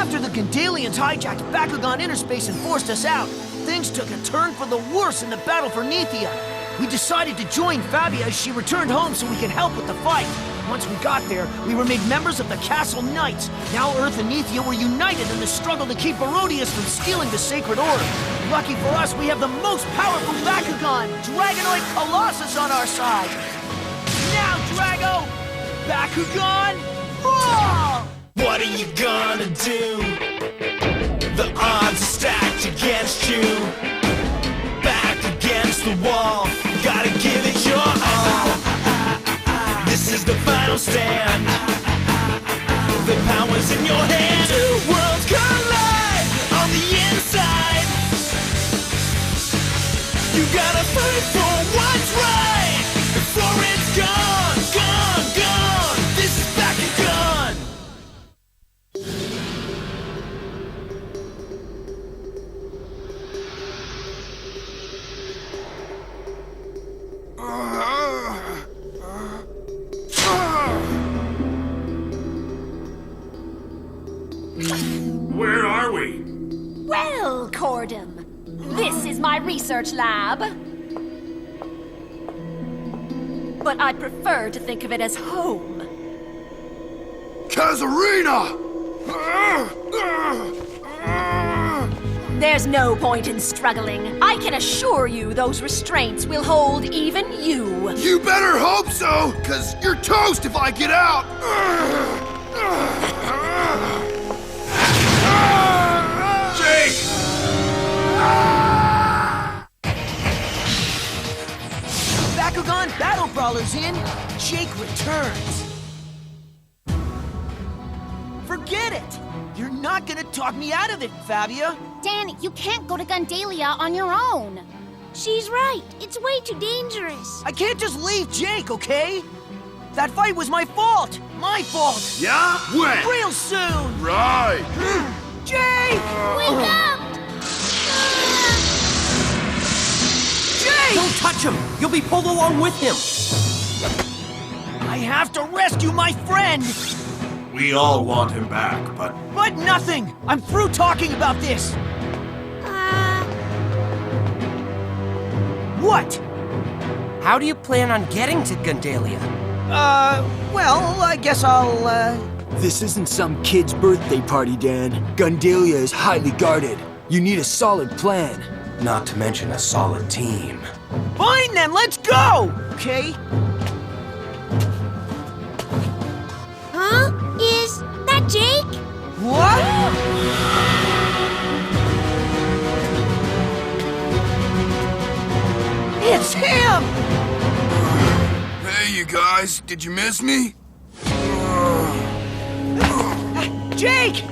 After the Gundalians hijacked Bakugan Interspace and forced us out, things took a turn for the worse in the battle for Nethia. We decided to join Fabia as she returned home so we could help with the fight. Once we got there, we were made members of the Castle Knights. Now Earth and Nethia were united in the struggle to keep Barodius from stealing the Sacred Orb. Lucky for us, we have the most powerful Bakugan, Dragonoid Colossus, on our side. Now, Drago! Bakugan! Roar! What are you gonna do? The odds are stacked against you. Back against the wall, gotta give it your all. This is the final stand. The power's in your hand. Two worlds collide on the inside. You gotta fight for what's right before it's gone, gone, gone. This is Bakugan. Where are we? Well, Cordum, this is my research lab. But I'd prefer to think of it as home. Kazarina! There's no point in struggling. I can assure you those restraints will hold even you. You better hope so, 'cause you're toast if I get out! Jake! Bakugan Battle Brawler's in. Jake returns. Forget it! You're not gonna talk me out of it, Fabia. Dan, you can't go to Gundalia on your own. She's right. It's way too dangerous. I can't just leave Jake, okay? That fight was my fault! My fault! Yeah? When? Real soon! Right! Jake! Wake up! Jake! Don't touch him! You'll be pulled along with him! I have to rescue my friend! We all want him back, but But nothing! I'm through talking about this! What? How do you plan on getting to Gundalia? Well, I guess I'll, This isn't some kid's birthday party, Dan. Gundalia is highly guarded. You need a solid plan. Not to mention a solid team. Fine then, let's go! Okay? Huh? Is that Jake? What? It's him! Hey, you guys, did you miss me? Jake!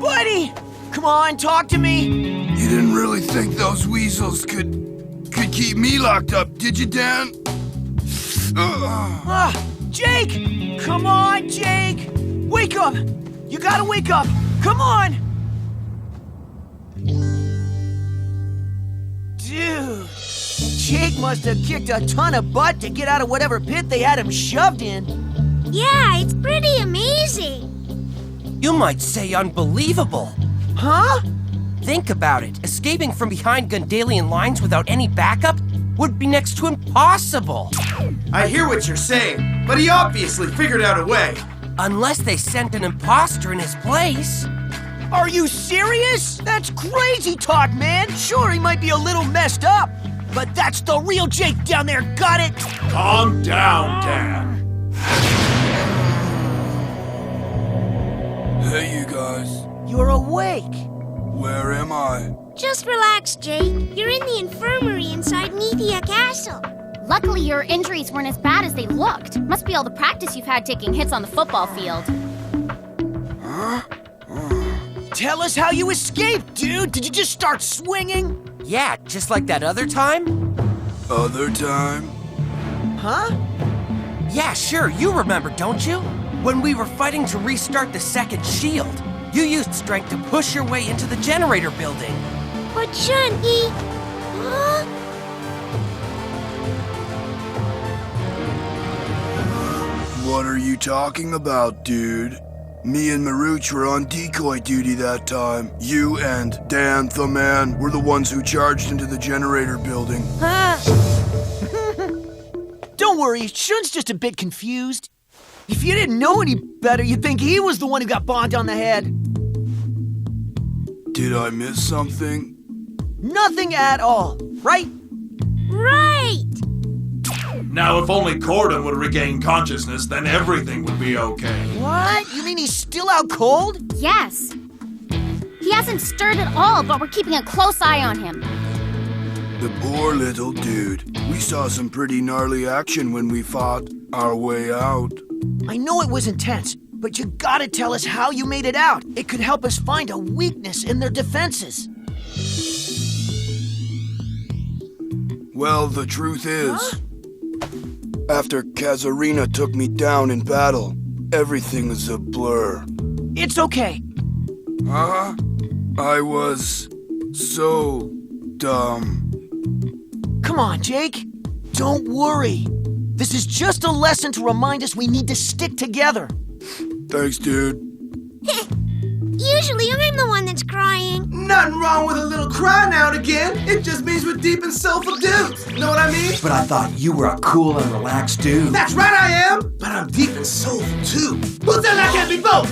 Buddy! Come on, talk to me! You didn't really think those weasels could keep me locked up, did you, Dan? Jake! Come on, Jake! Wake up! You gotta wake up! Come on! Dude! Jake must have kicked a ton of butt to get out of whatever pit they had him shoved in. Yeah, it's pretty amazing. You might say unbelievable. Huh? Think about it. Escaping from behind Gundalian lines without any backup would be next to impossible. I hear what you're saying, but he obviously figured out a way. Unless they sent an imposter in his place. Are you serious? That's crazy talk, man. Sure, he might be a little messed up, but that's the real Jake down there, got it? calm down, Dan. Hey, you guys. You're awake. Where am I? Just relax, Jake. You're in the infirmary inside Nethia Castle. Luckily, your injuries weren't as bad as they looked. Must be all the practice you've had taking hits on the football field. Tell us how you escaped, dude. Did you just start swinging? Yeah, just like that other time? Other time? Huh? Yeah, sure, you remember, don't you? When we were fighting to restart the second shield, you used strength to push your way into the generator building. But shouldn't he? Huh? What are you talking about, dude? Me and Maruch were on decoy duty that time. You and Dan the Man were the ones who charged into the generator building. Don't worry, Shun's just a bit confused. If you didn't know any better, you'd think he was the one who got bonked on the head. Did I miss something? Nothing at all, right? Right! Now, if only Corden would regain consciousness, then everything would be okay. What? You mean he's still out cold? Yes. He hasn't stirred at all, but we're keeping a close eye on him. The poor little dude. We saw some pretty gnarly action when we fought our way out. I know it was intense, but you gotta tell us how you made it out. It could help us find a weakness in their defenses. Well, the truth is, after Kazarina took me down in battle, everything is a blur. It's okay. I was so dumb. Come on, Jake. Don't worry. This is just a lesson to remind us we need to stick together. Thanks, dude. Usually I'm the one that's crying. Nothing wrong with a little cry now and again. It just means we're deep in soulful dudes. Know what I mean? But I thought you were a cool and relaxed dude. That's right, I am. But I'm deep and soulful too. Who said I can't be both?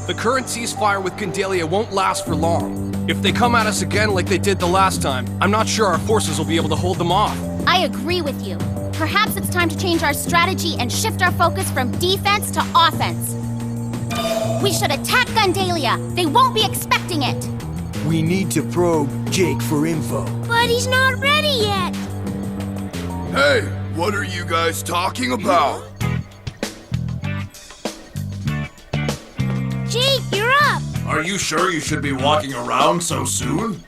The current ceasefire with Gundalia won't last for long. If they come at us again like they did the last time, I'm not sure our forces will be able to hold them off. I agree with you. Perhaps it's time to change our strategy and shift our focus from defense to offense. We should attack Gundalia. They won't be expecting it. We need to probe Jake for info. But he's not ready yet. Hey, what are you guys talking about? Jake, you're up. Are you sure you should be walking around so soon?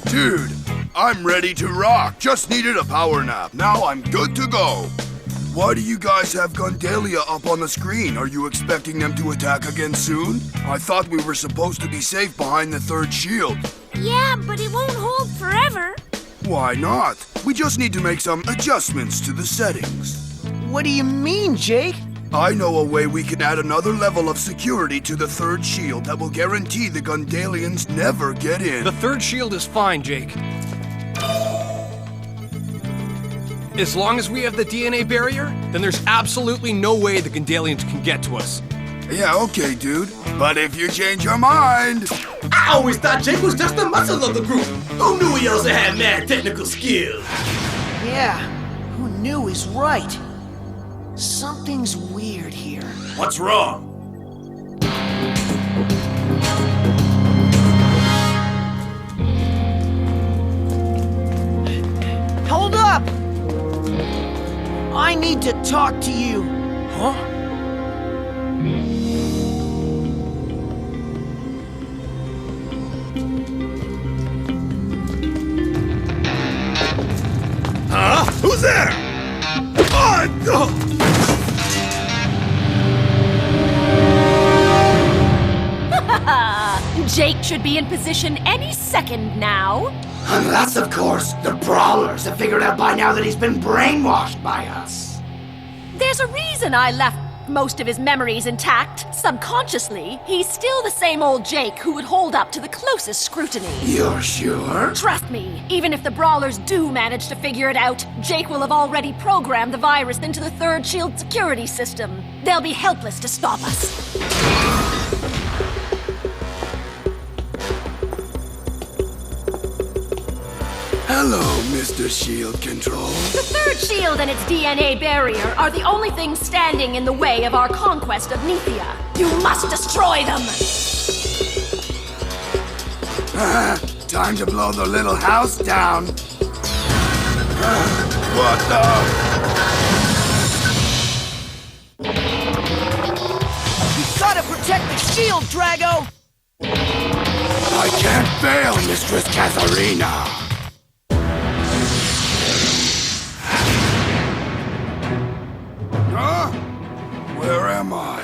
Dude, I'm ready to rock. Just needed a power nap. Now I'm good to go. Why do you guys have Gundalia up on the screen? Are you expecting them to attack again soon? I thought we were supposed to be safe behind the third shield. Yeah, but it won't hold forever. Why not? We just need to make some adjustments to the settings. What do you mean, Jake? I know a way we can add another level of security to the third shield that will guarantee the Gundalians never get in. The third shield is fine, Jake. As long as we have the DNA barrier, then there's absolutely no way the Gundalians can get to us. Yeah, okay, dude. But if you change your mind... I always thought Jake was just the muscle of the group. Who knew he also had mad technical skills? Yeah, who knew is right. Something's weird here. What's wrong? Hold up! I need to talk to you. Huh? Huh? Who's there? Jake should be in position any second now. Unless, of course, the Brawlers have figured out by now that he's been brainwashed by us. There's a reason I left most of his memories intact. Subconsciously, he's still the same old Jake who would hold up to the closest scrutiny. You're sure? Trust me, even if the Brawlers do manage to figure it out, Jake will have already programmed the virus into the third shield security system. They'll be helpless to stop us. Hello, Mr. Shield Control. The third shield and its DNA barrier are the only things standing in the way of our conquest of Nethia. You must destroy them! Time to blow the little house down. What the? You gotta protect the shield, Drago! I can't fail, Mistress Kazarina. Huh? Where am I?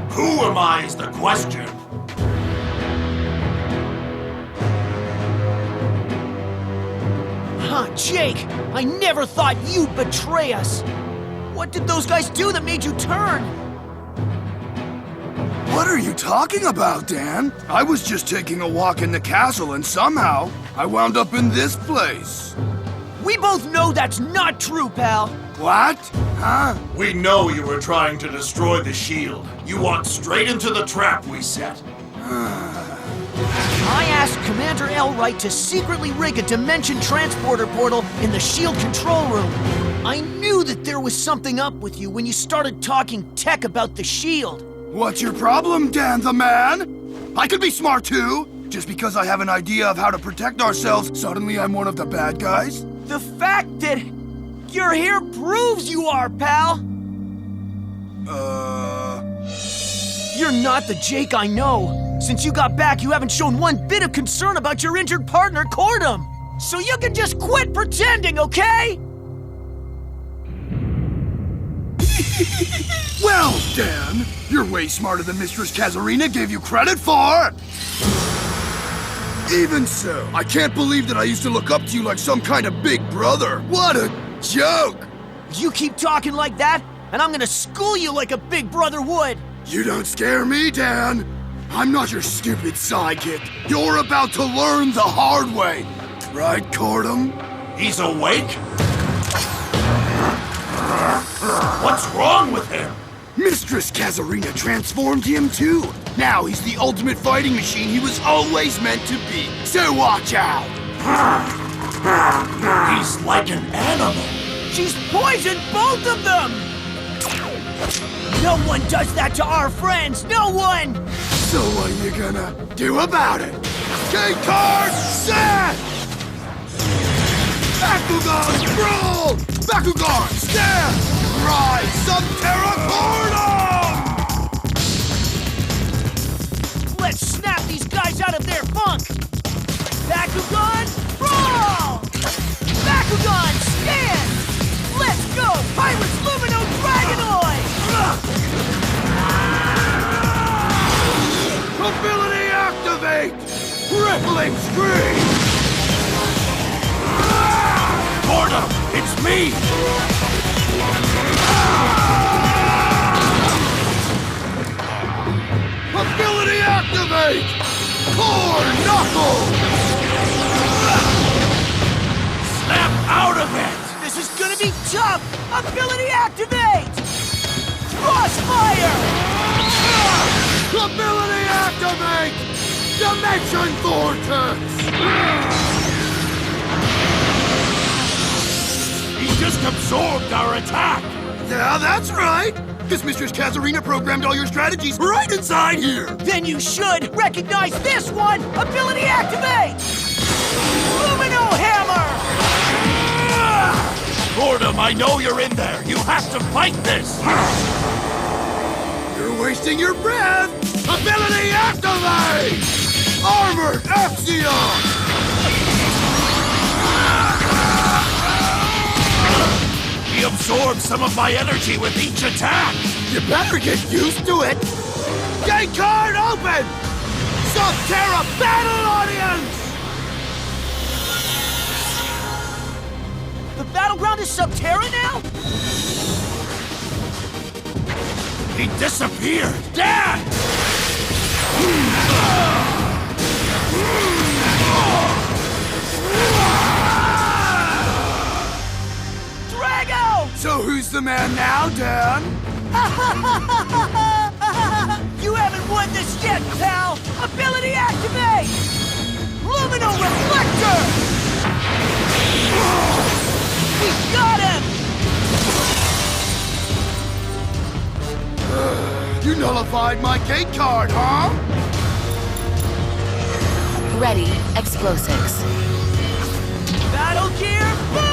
Who am I? lies the question. Huh, Jake, I never thought you'd betray us. What did those guys do that made you turn? What are you talking about, Dan? I was just taking a walk in the castle and somehow I wound up in this place. We both know that's not true, pal. What? Huh? We know you were trying to destroy the shield. You walked straight into the trap we set. I asked Commander Elright to secretly rig a dimension transporter portal in the shield control room. I knew that there was something up with you when you started talking tech about the shield. What's your problem, Dan the man? I could be smart too. Just because I have an idea of how to protect ourselves, suddenly I'm one of the bad guys? The fact that you're here proves you are, pal. You're not the Jake I know. Since you got back, you haven't shown one bit of concern about your injured partner, Cordum. So you can just quit pretending, okay? Well, Dan, you're way smarter than Mistress Kazarina gave you credit for! Even so, I can't believe that I used to look up to you like some kind of big brother. What a joke! You keep talking like that, and I'm gonna school you like a big brother would. You don't scare me, Dan. I'm not your stupid sidekick. You're about to learn the hard way. Right, Cordum? He's awake? What's wrong with him? Mistress Kazarina transformed him too. Now he's the ultimate fighting machine he was always meant to be. So watch out. He's like an animal. She's poisoned both of them! No one does that to our friends! No one! So what are you gonna do about it? Gate card set! Bakugan roll! Bakugan stand! Rise Subterra Cordum! Let's snap these guys out of their funk! Bakugan roll! Bakugan stand! Let's go! Pirates Lumino Dragonoid! Ability activate! Rippling scream! Cordum, it's me! Ability activate! Core knuckle! Snap out of it! This is gonna be tough! Ability activate! Crossfire! Ability activate! Dimension Vortex! He just absorbed our attack! Yeah, that's right! This Mistress Kazarina programmed all your strategies right inside here! Then you should recognize this one! Ability activate! Lumino Hammer! Cordum, I know you're in there! You have to fight this! You're wasting your breath! Ability activate! Armored Axion! He absorbs some of my energy with each attack! You better get used to it! Gate card open! Subterra Battle Audience! The battleground is Subterra now? He disappeared! Dad! Drago! So who's the man now, Dan? You haven't won this yet, pal! Ability activate! Lumino Reflector! We got him! You nullified my gate card, huh? Ready, explosives. Battle Gear Boost!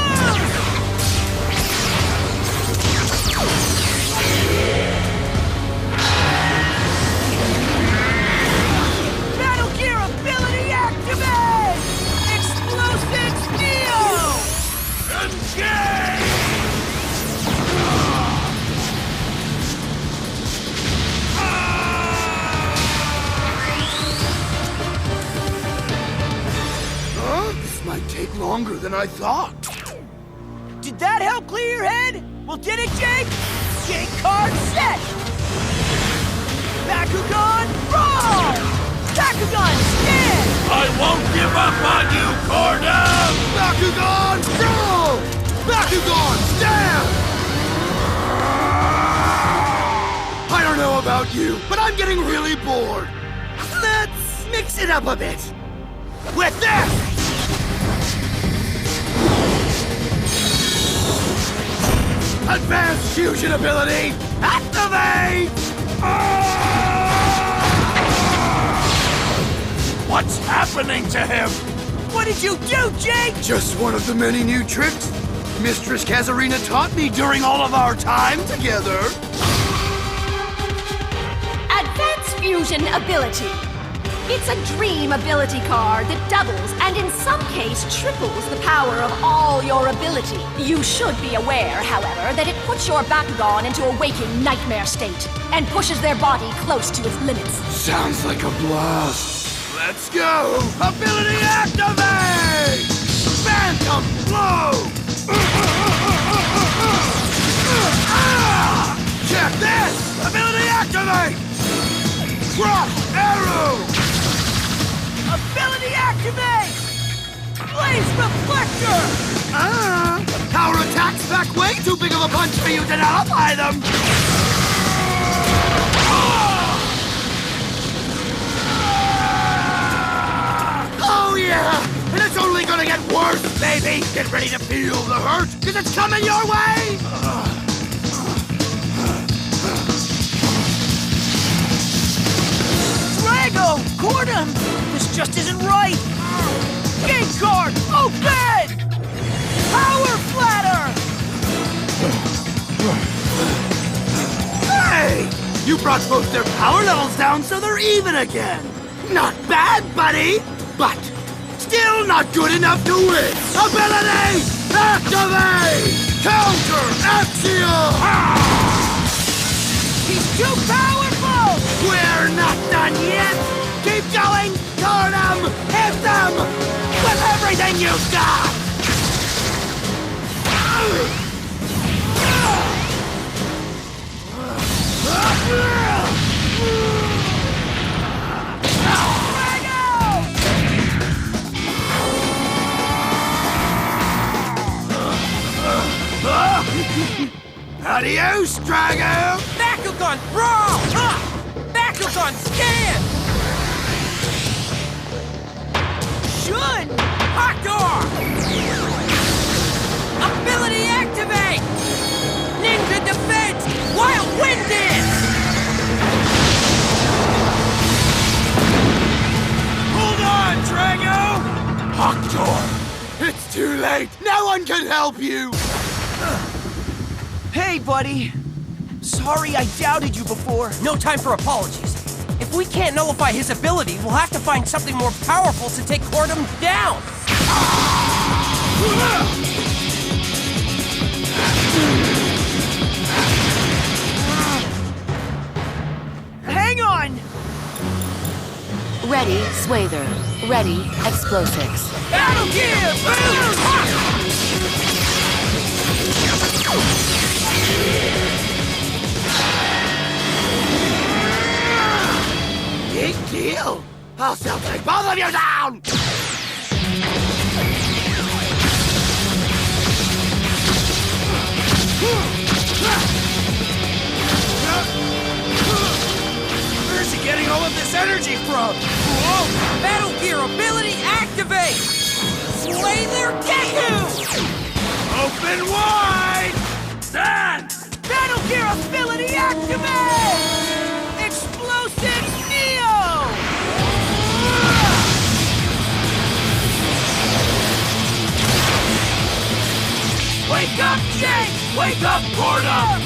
Battle Gear ability activate! Explosives Neo! Engage! longer than I thought. Did that help clear your head? Well, did it, Jake? Jake card set! Bakugan, roll! Bakugan, stand! I won't give up on you, Cordon! Bakugan, roll! Bakugan, stand! I don't know about you, but I'm getting really bored. Let's mix it up a bit. With this! Advanced fusion ability, activate! What's happening to him? What did you do, Jake? Just one of the many new tricks Mistress Kazarina taught me during all of our time together. Advanced Fusion Ability. It's a dream ability card that doubles and in some case triples the power of all your ability. You should be aware, however, that it puts your Bakugan into a waking nightmare state and pushes their body close to its limits. Sounds like a blast. Let's go! Ability activate! Phantom blow! Check this! Ability activate! Rock arrow! Ability activate! Blaze reflector! Power attacks back way too big of a punch for you to nullify them! Oh yeah! And it's only gonna get worse, baby! Get ready to feel the hurt, cause it's coming your way! Drago! Cordon! This just isn't right! Gate card! Open! Power flatter! Hey! You brought both their power levels down so they're even again! Not bad, buddy! But still not good enough to win! Ability! Activate! Counter Axiom! He's too powerful! We're not done yet! Keep going! Turn them! Hit them! With everything you've got! Adios, Drago! Bakugan, brawl! Bakugan, scan! Shun! Hot door! Ability activate! Ninja defense! Wild wind dance! Hold on, Drago! Hot door! It's too late! No one can help you! Hey, buddy. Sorry I doubted you before. No time for apologies. If we can't nullify his ability, we'll have to find something more powerful to take Cordon down. Hang on! Ready, Swather. Ready, Explosives. Battle gear! Boom! Big deal! I'll still take both of you down! Where's he getting all of this energy from? Whoa! Battle Gear ability activate! Slay their Deku! Open wide! Stand! Battle Gear ability activate! Explosive Neo! Wake up, Jake! Wake up, Cordon!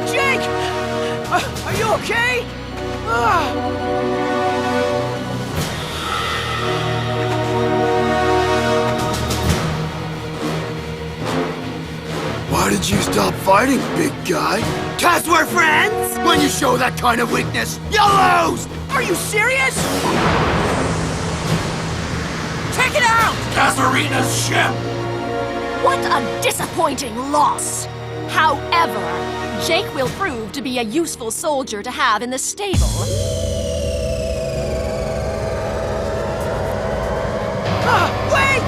Jake! Are you okay? Stop fighting, big guy. 'Cause we're friends? When you show that kind of weakness, you lose! Are you serious? Check it out! Kasarina's ship! What a disappointing loss! However, Jake will prove to be a useful soldier to have in the stable. Wait!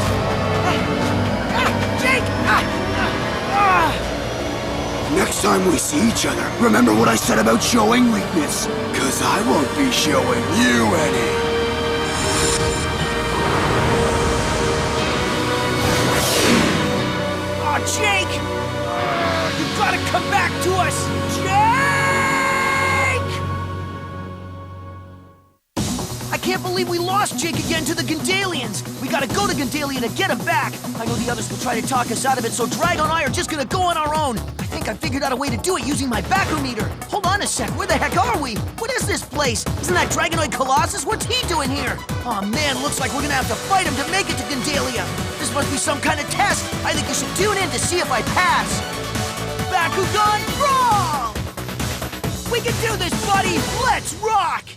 Jake! Next time we see each other, remember what I said about showing weakness. 'Cause I won't be showing you any. Oh, Jake! You gotta come back to us! Jake! I can't believe we lost Jake again to the Gundalians! We gotta go to Gundalia to get him back! I know the others will try to talk us out of it, so Dragon and I are just gonna go on our own! I think I figured out a way to do it using my barometer! Hold on a sec, where the heck are we? What is this place? Isn't that Dragonoid Colossus? What's he doing here? Oh man, looks like we're gonna have to fight him to make it to Gundalia! This must be some kind of test! I think you should tune in to see if I pass! Bakugan, roll! We can do this, buddy! Let's rock!